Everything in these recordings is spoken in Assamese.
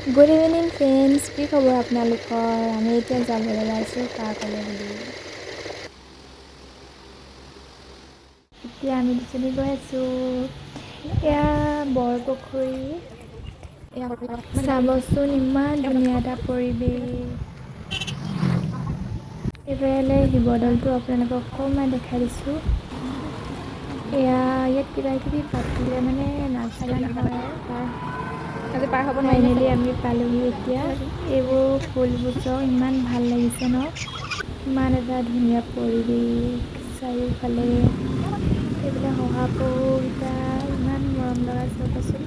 গুড ইভিনিং ফ্ৰেণ্ডছ, কি খবৰ আপোনালোকৰ? আমি এতিয়া যাবলৈ ওলাইছোঁ পাৰ্কলৈ বুলি। এতিয়া আমি দুজনী গৈ আছোঁ। এয়া বৰপুখুৰী। চাবচোন ইমান ধুনীয়া এটা পৰিৱেশ। এইফালে শিৱদৌলটো আপোনালোকক অকণমান দেখাই দিছোঁ। ইয়াত কিবা কিবি পাতিলে মানে নাচ গান হয়। ফাইনেলি আমি পালোহি এতিয়া। এইবোৰ ফুলবোৰ ইমান ভাল লাগিছে ন, ইমান এটা ধুনীয়া পৰিৱেশ চাৰিওফালে। এইবিলাক শহাপহুকেইটা ইমান মৰম লগা চাবচোন।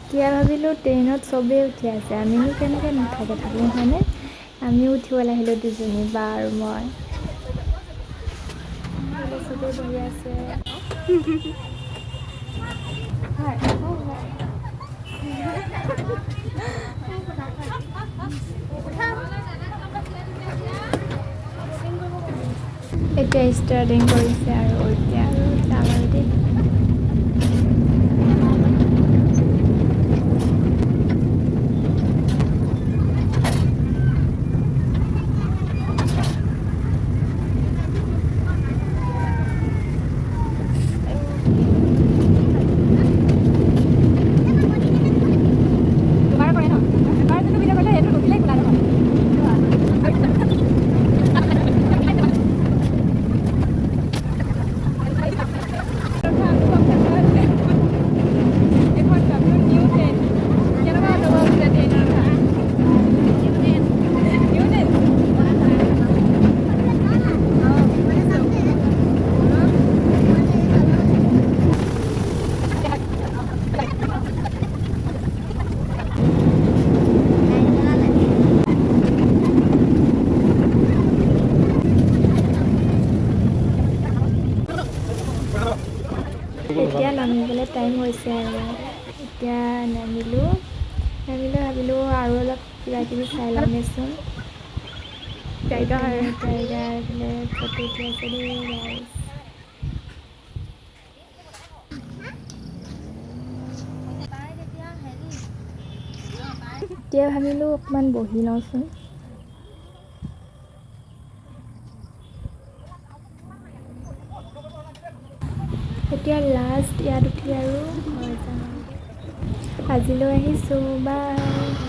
এতিয়া ভাবিলোঁ ট্ৰেইনত চবেই উঠি আছে, আমিনো কেনেকৈ নুঠাকে থাকোঁ হয়নে? আমিও উঠিবলৈ আহিলোঁ দুজনী বা আৰু মই। চবেই বহি আছে। এতিয়া ষ্টাৰ্টিং কৰিছে আৰু এতিয়া যাম আৰু দেই। এতিয়া নামিবলৈ টাইম হৈছে আৰু এতিয়া নামিলোঁ ভাবিলোঁ আৰু অলপ কিবা কিবি চাই লওঁগৈচোন। টাইগাৰ বোলে ফটো উঠি আছে দেই গাইছ। এতিয়া ভাবিলোঁ অকণমান বহি লওঁচোন। এতিয়া লাষ্ট ইয়াত উঠি আৰু ঘৰ যাম। আজিলৈ আহিছোঁ, বাই।